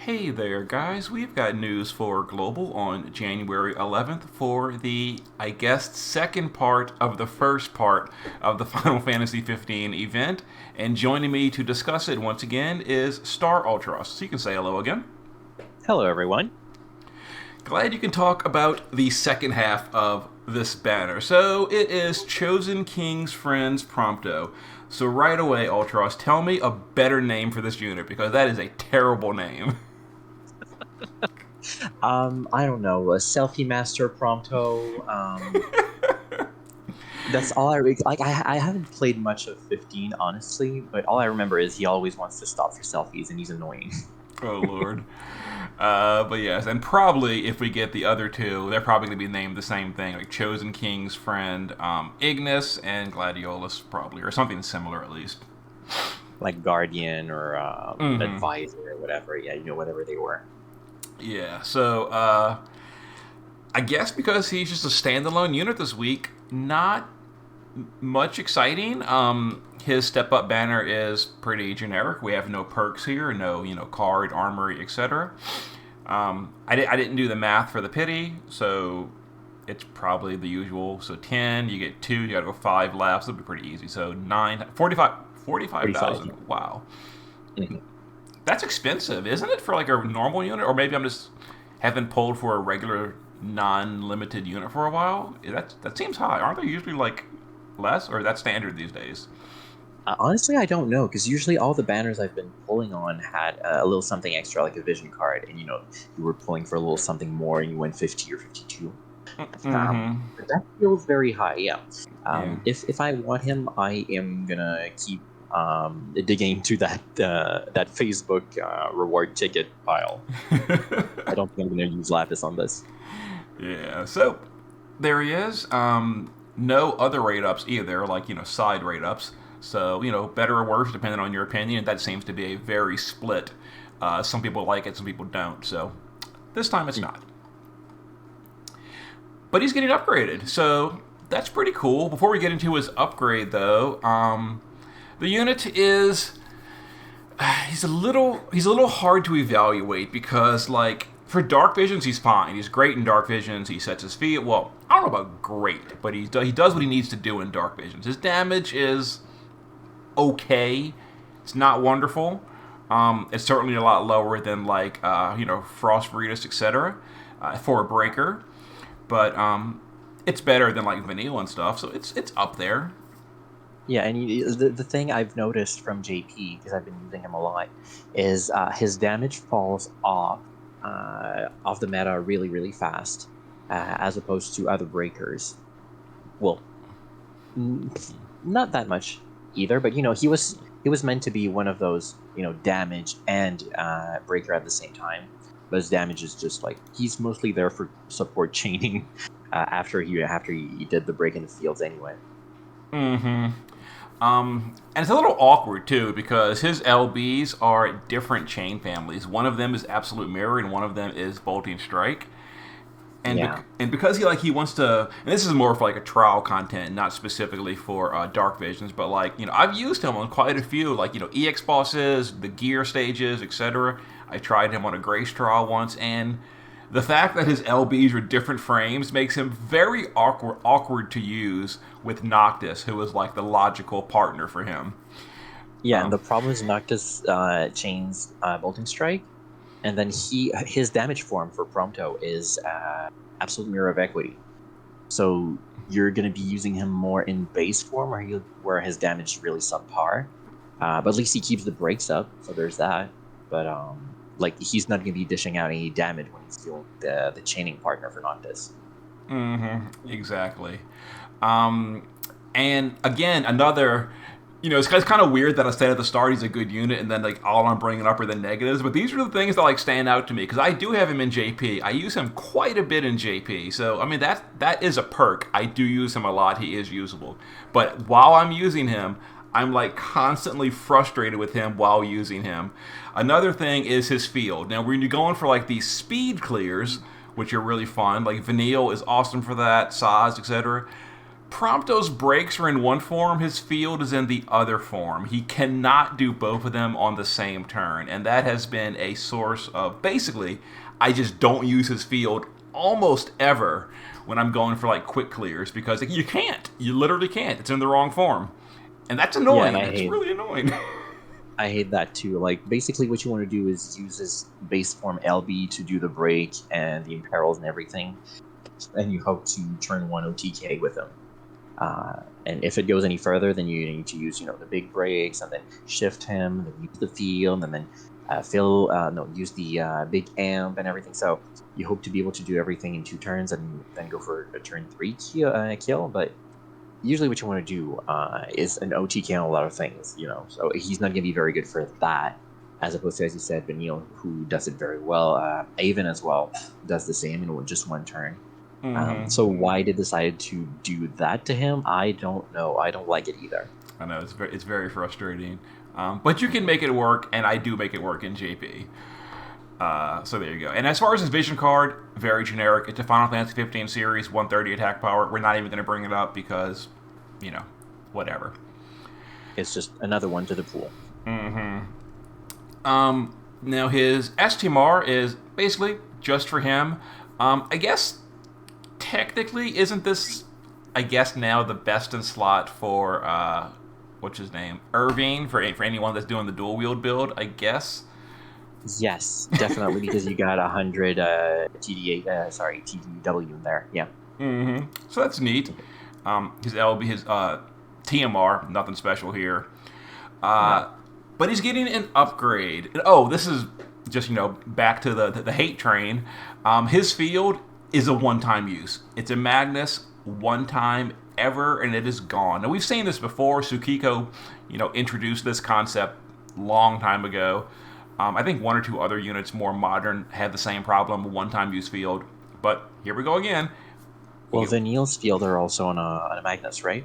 Hey there, guys. We've got news for Global on January 11th for the, I guess, second part of the first part of the Final Fantasy 15 event. And joining me to discuss it once again is StarUltros. So you can say hello again. Hello, everyone. Glad you can talk about the second half of this banner. So it is Chosen King's Friends Prompto. So right away, Ultros, tell me a better name for this unit because that is a terrible name. I don't know, a selfie master Prompto. That's all like. I haven't played much of 15, honestly, but all I remember is he always wants to stop for selfies, and he's annoying. Oh Lord. But yes, and probably if we get the other two, they're probably going to be named the same thing, like Chosen King's Friend, Ignis, and Gladiolus, probably, or something similar at least. Like Guardian or Mm-hmm. Advisor or whatever. Yeah, whatever they were. Yeah. So I guess because he's just a standalone unit this week, not much exciting. His step up banner is pretty generic. We have no perks here, no card, armory, etc. I didn't do the math for the pity, so it's probably the usual. So 10, you get 2, you gotta go 5 laps. It'll be pretty easy. So 9, 45, 45. 45,000. Wow. Mhm. That's expensive, isn't it, for like a normal unit? Or maybe I'm just haven't pulled for a regular non-limited unit for a while. That seems high. Aren't they usually like less, or that's standard these days? Honestly, I don't know, because usually all the banners I've been pulling on had a little something extra, like a vision card, and you were pulling for a little something more, and you went 50 or 52. Mm-hmm. But that feels very high, yeah. Yeah. If I want him, I am gonna keep digging into that Facebook reward ticket pile. I don't think I'm gonna use Lapis on this. Yeah. So there he is. No other rate ups either, like side rate ups. So better or worse depending on your opinion. That seems to be a very split. Some people like it, some people don't. So this time it's not. But he's getting upgraded, so that's pretty cool. Before we get into his upgrade, though, the unit is he's a little hard to evaluate because like for dark visions he's fine. He's great in dark visions. He sets his feet. Well, I don't know about great, but he does what he needs to do in dark visions. His damage is okay. It's not wonderful. It's certainly a lot lower than like Frost Breedus, etc. For a breaker, but it's better than like Vanilla and stuff. So it's up there. Yeah, and the thing I've noticed from JP, because I've been using him a lot, is his damage falls off the meta really, really fast, as opposed to other breakers. Well, not that much either, but he was meant to be one of those damage and breaker at the same time. But his damage is just like he's mostly there for support chaining after he did the break in the fields anyway. Mm-hmm. And it's a little awkward too because his LBs are different chain families. One of them is Absolute Mirror, and one of them is Bolting Strike. And Yeah. and because he wants to, and this is more for like a trial content, not specifically for Dark Visions, but like I've used him on quite a few like EX bosses, the gear stages, etc. I tried him on a Grace trial once, and the fact that his LBs are different frames makes him very awkward to use with Noctis, who is like the logical partner for him. Yeah, and Um, the problem is Noctis chains Bolting Strike, and then his damage form for Prompto is Absolute Mirror of Equity. So you're going to be using him more in base form, where his damage is really subpar. But at least he keeps the breaks up, so there's that. But like he's not going to be dishing out any damage when he's doing the chaining partner for Noctis. exactly. Um, and again, another, it's kind of weird that I said at the start he's a good unit, and then like all I'm bringing up are the negatives. But these are the things that like stand out to me because I do have him in JP. I use him quite a bit in JP, so I mean that is a perk. I do use him a lot. He is usable, but while I'm using him, I'm like constantly frustrated with him while using him. Another thing is his field. Now when you're going for like these speed clears, which are really fun, like Vanille is awesome for that, Saz, etc. Prompto's breaks are in one form, his field is in the other form. He cannot do both of them on the same turn, and that has been a source of, basically, I just don't use his field almost ever when I'm going for like quick clears, because you can't. You literally can't. It's in the wrong form. And that's annoying. It's really annoying. I hate that too. Like, basically what you want to do is use his base form LB to do the break and the imperils and everything, and you hope to turn 1 OTK with him. And if it goes any further, then you need to use, the big breaks, and then shift him, then use the field, and then use the big amp and everything. So you hope to be able to do everything in 2 turns, and then go for a turn 3 kill. But usually what you want to do is an OTK on a lot of things, So he's not going to be very good for that, as opposed to, as you said, Vanille, who does it very well. Avon as well does the same in just 1 turn. So why they decided to do that to him, I don't know. I don't like it either. I know, it's very frustrating. But you can make it work, and I do make it work in JP. So there you go. And as far as his vision card, very generic. It's a Final Fantasy 15 series, 130 attack power. We're not even going to bring it up because, whatever. It's just another one to the pool. Now his STMR is basically just for him. I guess technically isn't this, now the best in slot for what's his name, Irving, for anyone that's doing the dual wield build, I guess. Yes, definitely, because you got 100 TDW in there. Yeah. So that's neat. His LB, his TMR, nothing special here. But he's getting an upgrade. Oh, this is just, back to the hate train. His field is a one-time use. It's a Magnus, one time ever, and it is gone. Now, we've seen this before. Tsukiko, introduced this concept long time ago. I think 1 or 2 other units, more modern, had the same problem, one-time use field. But here we go again. Well, Vanille's field are also on a Magnus, right?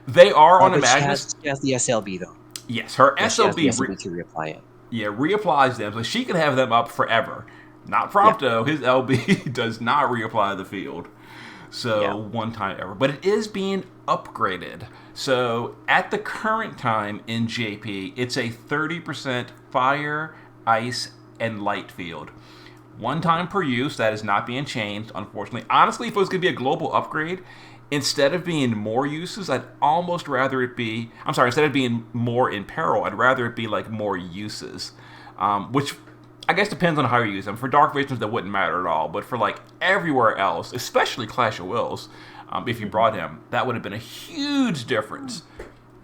They are on a Magnus. She has the SLB, though. Yes, her SLB, she has the SLB to reapply it. Yeah, reapplies them, so she can have them up forever. Not Prompto. His LB does not reapply the field. So, one time ever. But it is being upgraded. So, at the current time in JP, it's a 30% fire, ice, and light field. 1 time per use. That is not being changed, unfortunately. Honestly, if it was going to be a global upgrade, instead of being more uses, I'd almost rather it be... instead of being more in peril, I'd rather it be like more uses. Which... I guess depends on how you use them. For Dark Visions, that wouldn't matter at all. But for like everywhere else, especially Clash of Wills, if you brought him, that would have been a huge difference.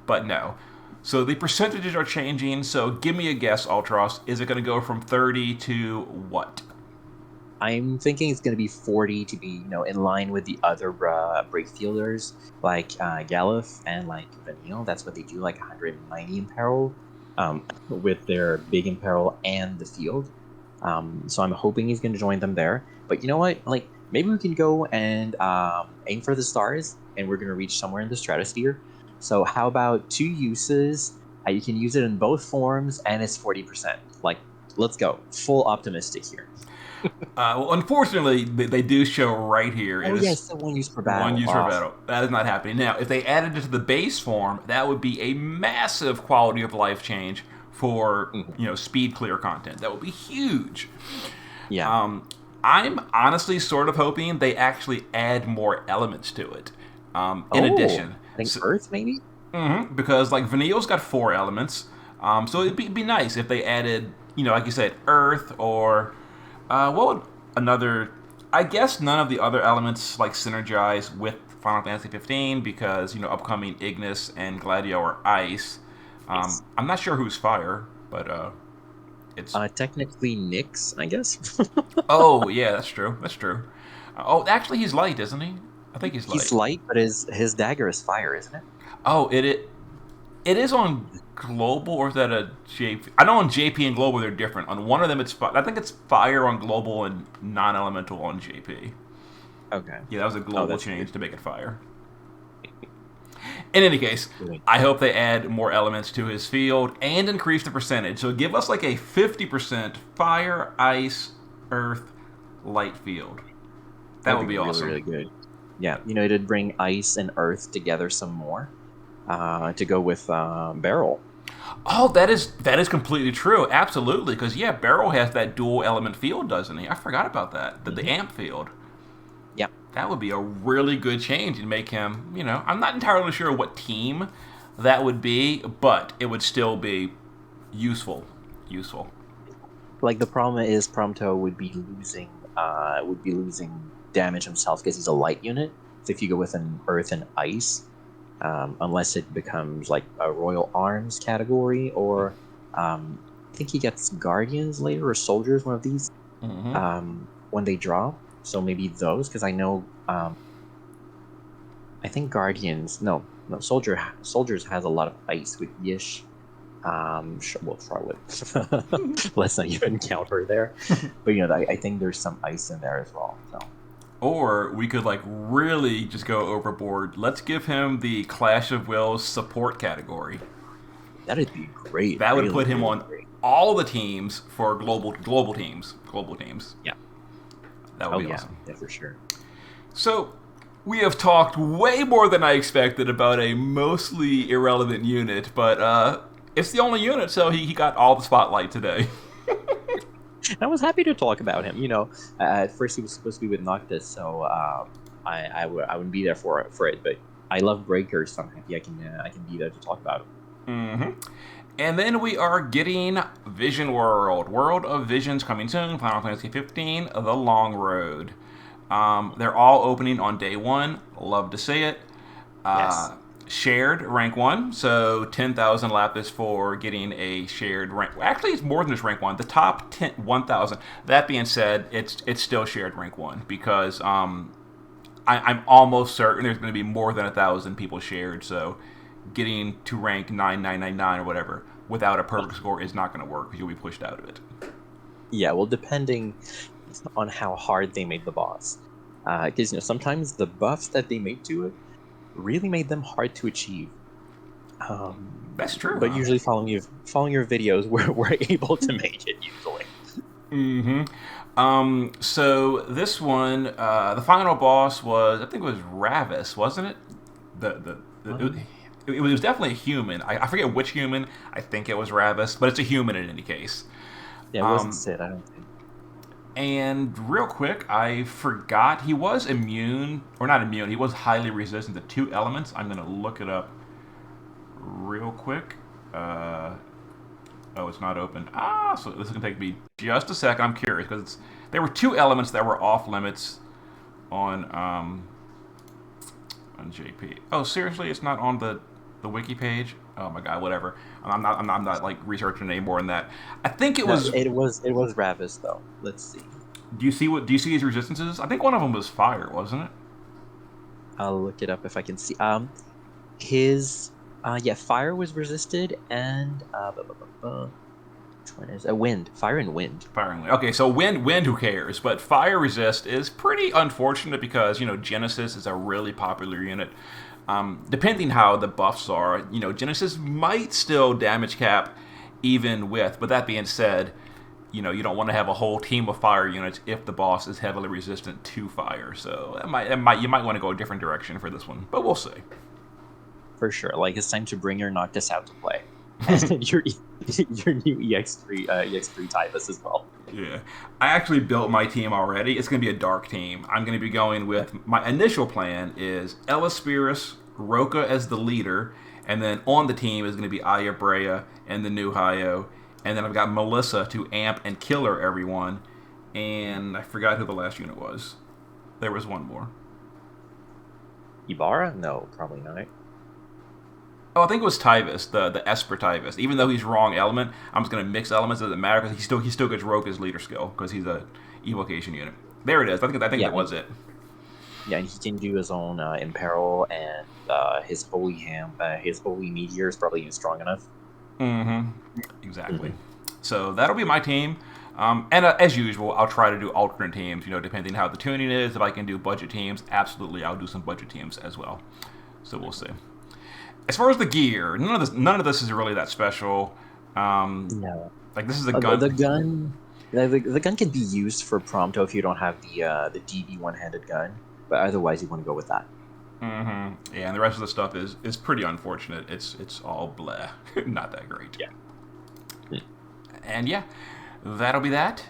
But no. So the percentages are changing. So give me a guess, Ultros. Is it going to go from 30 to what? I'm thinking it's going to be 40 to be, in line with the other break fielders, like Galuf and like Vanille. That's what they do, like 190 in peril. With their big imperil and the field. So I'm hoping he's going to join them there. But you know what? Like, maybe we can go and aim for the stars, and we're going to reach somewhere in the stratosphere. So how about 2 uses? You can use it in both forms, and it's 40%. Like, let's go. Full optimistic here. Well, unfortunately, they do show right here. Yes, the 1 use per battle. 1 use per battle. That is not happening. Now, if they added it to the base form, that would be a massive quality of life change for, speed clear content. That would be huge. Yeah. I'm honestly sort of hoping they actually add more elements to it. In addition. I think Earth, maybe? Because, like, Vanille's got 4 elements. So it'd be nice if they added, like you said, Earth or... what would another... I guess none of the other elements like synergize with Final Fantasy 15 because, upcoming Ignis and Gladio are ice. I'm not sure who's fire, but it's... technically Nyx, I guess. Oh, yeah, that's true. That's true. Actually, he's light, isn't he? I think he's light. He's light, but his dagger is fire, isn't it? Oh, it is on Global, or is that a JP? I know on JP and Global they're different. On one of them, I think it's fire on Global and non-elemental on JP. Okay. Yeah, that was a global change to make it fire. In any case, I hope they add more elements to his field and increase the percentage. So give us like a 50% fire, ice, earth, light field. That would be awesome. Really, really good. Yeah, it'd bring ice and earth together some more to go with Barrel. Oh, that is completely true. Absolutely, because yeah, Barrel has that dual element field, doesn't he? I forgot about that. The Hmm. amp field. Yeah, That would be a really good change and make him. I'm not entirely sure what team that would be, but it would still be useful. Useful. like the problem is Prompto would be losing damage himself because he's a light unit. So if you go with an earth and ice, unless it becomes like a Royal Arms category, or I think he gets Guardians later or Soldiers, one of these, Hmm. when they drop. So maybe those, because I know, I think Guardians, no, Soldiers has a lot of ice with Yish. Well, Charlotte. Let's not even count her there. But I think there's some ice in there as well. So Or we could like really just go overboard. Let's give him the Clash of Wills support category. that'd be great. That would Really, put him really on great. all the teams for global teams. Global teams. Yeah. That would Oh be yeah. awesome. Yeah, for sure. So we have talked way more than I expected about a mostly irrelevant unit, but it's the only unit, so he got all the spotlight today. I was happy to talk about him. At first he was supposed to be with Noctis, so I wouldn't be there for it. But I love Breakers, so I'm happy I can be there to talk about him. Hmm. And then we are getting Vision World. World of Visions coming soon. Final Fantasy 15, The Long Road. They're all opening on day one. Love to see it. Yes. Shared rank one, so 10,000 lapis for getting a shared rank. Actually, it's more than just rank one. The top 1,000. That being said, it's still shared rank one because I'm almost certain there's going to be more than 1,000 people shared. So getting to rank 9999 or whatever without a perfect score is not going to work because you'll be pushed out of it. Yeah. Well, depending on how hard they made the boss, because sometimes the buffs that they made to it really made them hard to achieve. That's true, But huh? usually following your videos, we're able to make it usually. Mm-hmm. So this one, the final boss was, I think it was Ravis, wasn't it? Um, It was definitely a human. I forget which human. I think it was Ravis, but it's a human in any case. yeah, it wasn't Um, Sid, I don't think. and real quick, I forgot he was immune, or not immune. He was highly resistant to two elements. I'm gonna look it up real quick. Uh, Oh, it's not open. So this is gonna take me just a second. I'm curious because there were two elements that were off limits on on JP. Oh, seriously, it's not on the wiki page. Oh my god, whatever. I'm not like researching any more than that. I think it No, was. it was Ravis though. Let's see. Do you see his resistances? I think one of them was fire, wasn't it? I'll look it up if I can see. His yeah, fire was resisted, and which one is a wind? Fire and wind. Fire and wind. Okay, so wind, who cares? But fire resist is pretty unfortunate because Genesis is a really popular unit. Depending how the buffs are, Genesis might still damage cap even with. But that being said, you don't want to have a whole team of fire units if the boss is heavily resistant to fire. So you might want to go a different direction for this one, but we'll see. For sure. Like it's time to bring your Noctis out to play. And your new EX3 Typhus as well. Yeah, I actually built my team already. It's going to be a dark team. I'm going to be going with my initial plan is Elaspiris, Roka as the leader, and then on the team is going to be Aya Brea and the new Hayo, and then I've got Melissa to amp and killer everyone, and I forgot who the last unit was. There was one more. Ibarra? No, probably not. Oh, I think it was Tyvus, the Esper Tyvus. Even though he's wrong element, I'm just gonna mix elements. It doesn't matter because he still gets Roka's leader skill because he's a evocation unit. There it is. I think Yeah, that was it. yeah, and he can do his own imperil, and his holy meteor is probably even strong enough. Mm-hmm. Exactly. Hmm. So that'll be my team. And as usual, I'll try to do alternate teams. Depending how the tuning is. If I can do budget teams, absolutely, I'll do some budget teams as well. So we'll see. As far as the gear, none of this is really that special. No, Like this is a the gun. gun, the gun can be used for Prompto if you don't have the DB one-handed gun. But otherwise, you want to go with that. Mm-hmm. Yeah, and the rest of the stuff is pretty unfortunate. It's all bleh, not that great. Yeah. And yeah, that'll be that.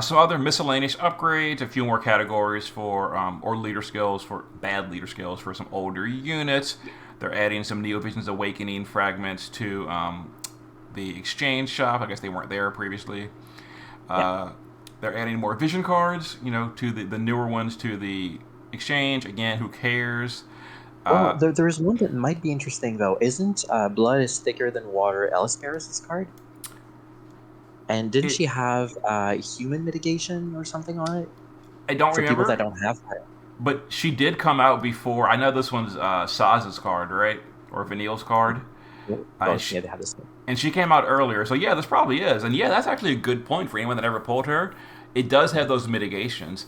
Some other miscellaneous upgrades, a few more categories for or leader skills for bad leader skills for some older units. They're adding some Neovision's Awakening fragments to the exchange shop. I guess they weren't there previously. They're adding more vision cards, to the newer ones to the exchange. Again, who cares? Well, there's one that might be interesting though. Isn't Blood is Thicker Than Water Eliscaris' card? And didn't she have human mitigation or something on it? I don't for remember. people that don't have that. But she did come out before. I know this one's Saz's card, right? Or Vanille's card. They have this thing. And she came out earlier, so yeah, this probably is. And yeah, that's actually a good point for anyone that ever pulled her. It does have those mitigations.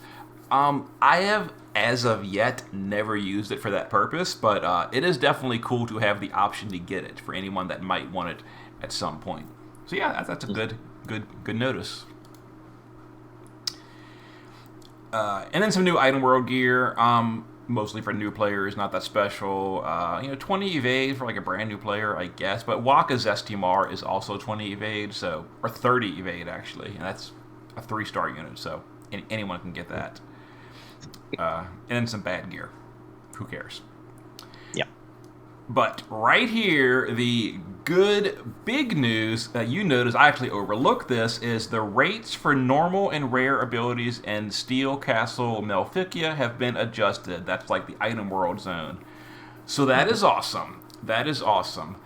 I have, as of yet, never used it for that purpose, but it is definitely cool to have the option to get it for anyone that might want it at some point. So yeah, that's a good notice. And then some new item world gear, mostly for new players, not that special. 20 evade for like a brand new player, I guess. But Waka's Estimar is also 20 evade, or 30 evade actually, and that's a 3-star unit, so anyone can get that. And then some bad gear. Who cares? Yeah. But right here, the good big news that you notice, I actually overlooked this, is the rates for normal and rare abilities in Steel Castle Malficia have been adjusted. That's like the item world zone. So that is awesome. That is awesome.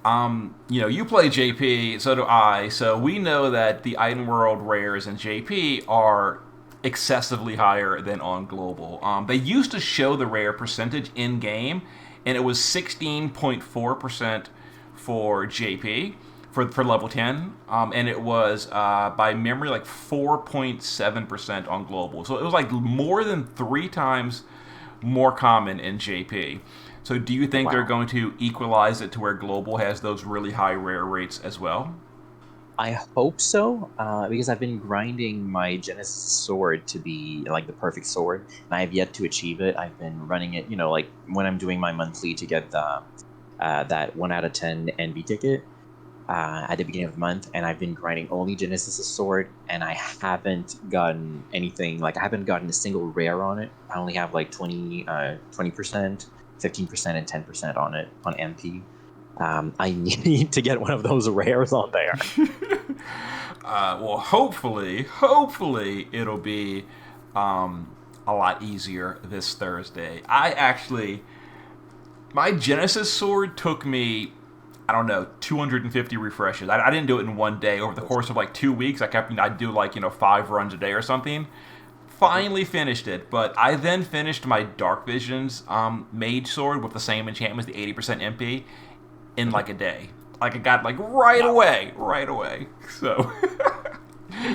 You play JP, so do I, so we know that the item world rares in JP are excessively higher than on global. They used to show the rare percentage in game, and it was 16.4% for JP for level 10, and it was by memory like 4.7% on global. So it was like more than 3 times more common in JP. So do you think they're going to equalize it to where global has those really high rare rates as well? I hope so, because I've been grinding my Genesis sword to be like the perfect sword, and I have yet to achieve it. I've been running it, like when I'm doing my monthly to get the that 1 out of 10 NB ticket at the beginning of the month, and I've been grinding only Genesis sword, and I haven't gotten anything. Like I haven't gotten a single rare on it. I only have like 20%, 15%, and 10% on it on MP. I need to get one of those rares on there. Well, hopefully it'll be a lot easier this Thursday. My Genesis sword took me, 250 refreshes. I didn't do it in one day. Over the course of like 2 weeks, I'd do like 5 runs a day or something. Finally finished it, but I then finished my Dark Visions mage sword with the same enchantments, the 80% MP, in like a day. Like I got like right away. So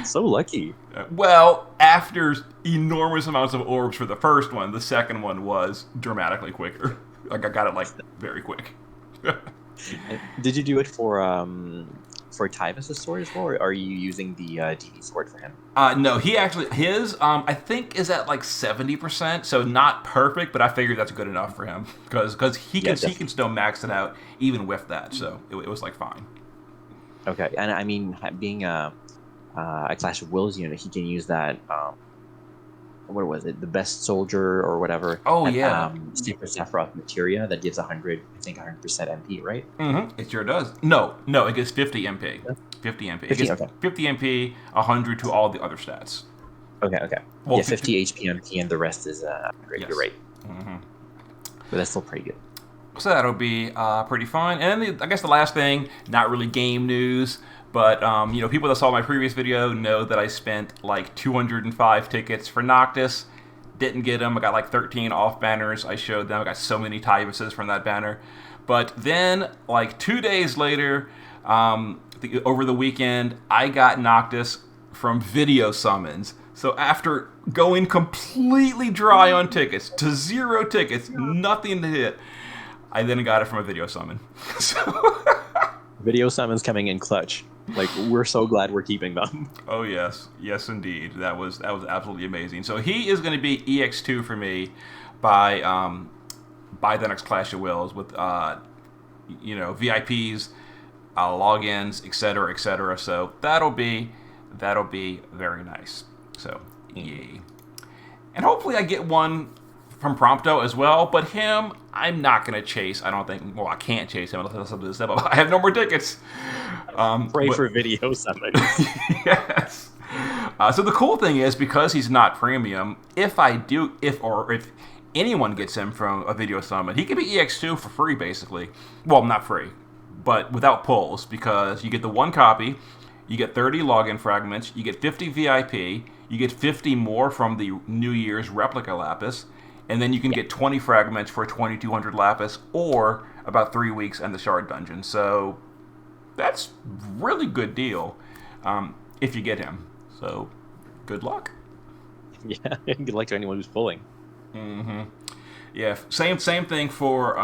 so lucky. Well, after enormous amounts of orbs for the first one, the second one was dramatically quicker. Like I got it like very quick. Did you do it for Tyvus' sword as well, or are you using the DD sword for him? No, he actually his I think is at like 70%, so not perfect, but I figured that's good enough for him because he can still max it out even with that, so it was like fine. Okay, and I mean being a Clash of Wills unit, he can use that. What was it? The Best Soldier or whatever. Oh, yeah. Sephiroth Materia that gives 100% MP, right? Mm-hmm. It sure does. No, it gives 50 MP. 50 MP. It gives 50 MP, 100 to all the other stats. Okay. Well, 50 HP MP, and the rest is great. Yes. You're right. Mm-hmm. But that's still pretty good. So that'll be pretty fun. And then I guess the last thing, not really game news, but people that saw my previous video know that I spent like 205 tickets for Noctis. Didn't get them. I got like 13 off banners. I showed them. I got so many Tyvuses from that banner. But then, like 2 days later, over the weekend, I got Noctis from video summons. So after going completely dry on tickets, to 0 tickets, nothing to hit, I then got it from a video summon. Video summons coming in clutch. Like, we're so glad we're keeping them. Oh yes, yes indeed. That was absolutely amazing. So he is going to be EX2 for me by by the next Clash of Wills with VIPs, logins, etc., etc. So that'll be very nice. So yay. And hopefully I get one from Prompto as well. But him, I'm not going to chase. I don't think. Well, I can't chase him unless something to step up. I have no more tickets. Pray But for video summons. yes. So the cool thing is because he's not premium. If anyone gets him from a video summon, he can be EX2 for free, basically. Well, not free, but without pulls, because you get the one copy, you get 30 login fragments, you get 50 VIP, you get 50 more from the New Year's replica lapis, and then you can get 20 fragments for 2200 lapis, or about 3 weeks in the shard dungeon. So that's really good deal if you get him. So good luck. Yeah, good luck to anyone who's pulling. Mm-hmm. Yeah, same thing for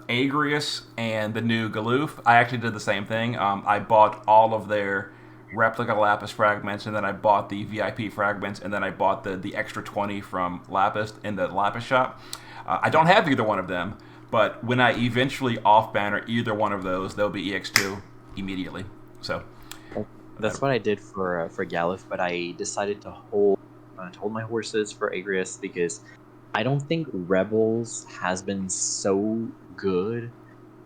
Agrius and the new Galoof. I actually did the same thing. I bought all of their replica Lapis fragments, and then I bought the VIP fragments, and then I bought the extra 20 from Lapis in the Lapis shop. I don't have either one of them, but when I eventually off-banner either one of those, they'll be EX2 immediately. So That's what I did for Galuf, but I decided to hold my horses for Agrius because I don't think Rebels has been so good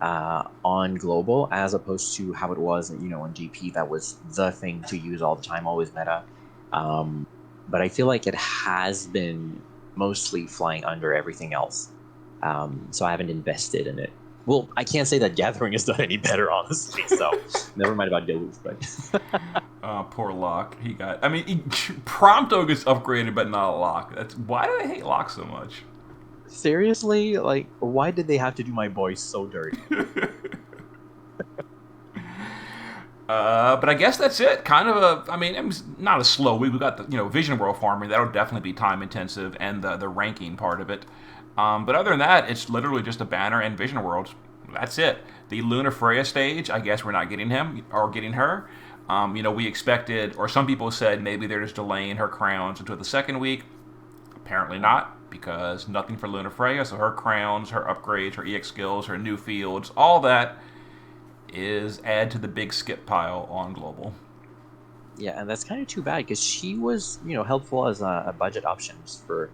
on global as opposed to how it was, on GP. That was the thing to use all the time, always meta. But I feel like it has been mostly flying under everything else. So I haven't invested in it. Well, I can't say that Gathering has done any better, honestly. So never mind about Galuf, but poor Locke. Prompto gets upgraded, but not Locke. Why do I hate Locke so much? seriously, like, why did they have to do my boy so dirty? But I guess that's it. Kind of it's not a slow week. We got the Vision World farming. That'll definitely be time intensive, and the ranking part of it. But other than that, it's literally just a banner and Vision Worlds. That's it. The Lunafreya stage, I guess we're not getting him or getting her. We expected, or some people said maybe they're just delaying her crowns until the second week. Apparently not, because nothing for Lunafreya. So her crowns, her upgrades, her EX skills, her new fields, all that is add to the big skip pile on global. Yeah, and that's kind of too bad because she was, helpful as a budget options for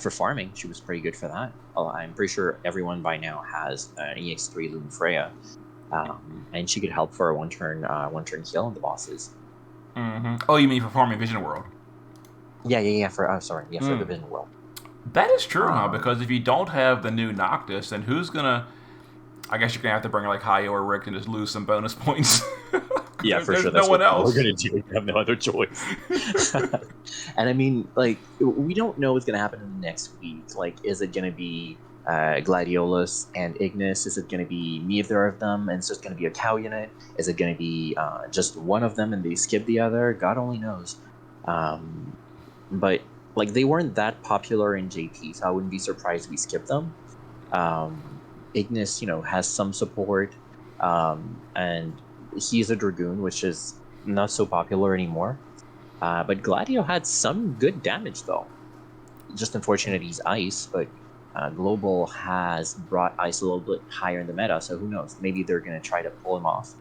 farming. She was pretty good for that. I'm pretty sure everyone by now has an EX3 Lunafreya, and she could help for a one-turn heal on the bosses. Mm-hmm. Oh, you mean for farming Vision World? Yeah. For the Vision World. That is true, huh? Because if you don't have the new Noctis, then who's gonna? I guess you're gonna have to bring like Hayo or Rick and just lose some bonus points. Yeah, for sure. That's no one else. We're gonna do. We have no other choice. And we don't know what's gonna happen in the next week. Like, is it gonna be Gladiolus and Ignis? Is it gonna be neither of them, and it's just gonna be a cow unit? Is it gonna be just one of them and they skip the other? God only knows. But like, they weren't that popular in JP, so I wouldn't be surprised if we skipped them. Ignis, has some support, and he's a Dragoon, which is not so popular anymore. But Gladio had some good damage, though. Just unfortunate he's Ice, but Global has brought Ice a little bit higher in the meta, so who knows? Maybe they're going to try to pull him off.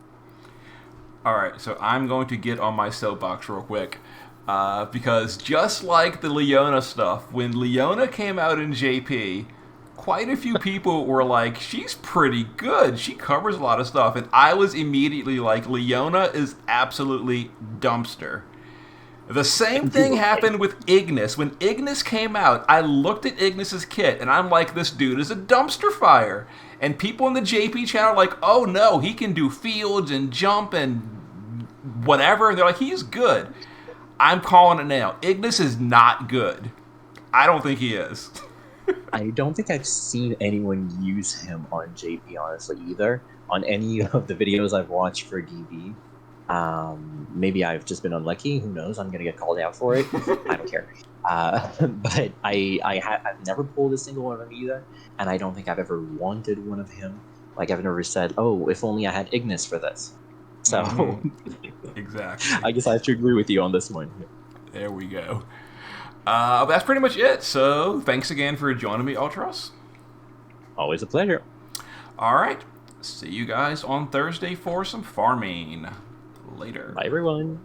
All right, so I'm going to get on my soapbox real quick. Because just like the Leona stuff, when Leona came out in JP, quite a few people were like, she's pretty good. She covers a lot of stuff. And I was immediately like, Leona is absolutely dumpster. The same thing happened with Ignis. When Ignis came out, I looked at Ignis's kit, and I'm like, this dude is a dumpster fire. And people in the JP channel are like, oh no, he can do fields and jump and whatever. And they're like, he's good. I'm calling it now. Ignis is not good. I don't think he is. I don't think I've seen anyone use him on JP, honestly, either. On any of the videos I've watched for DB. Maybe I've just been unlucky. Who knows? I'm going to get called out for it. I don't care. But I've never pulled a single one of them either. And I don't think I've ever wanted one of him. Like, I've never said, oh, if only I had Ignis for this. So Exactly. I guess I have to agree with you on this one. There we go. That's pretty much it. So thanks again for joining me, Ultros. Always a pleasure. All right. See you guys on Thursday for some farming. Later. Bye, everyone.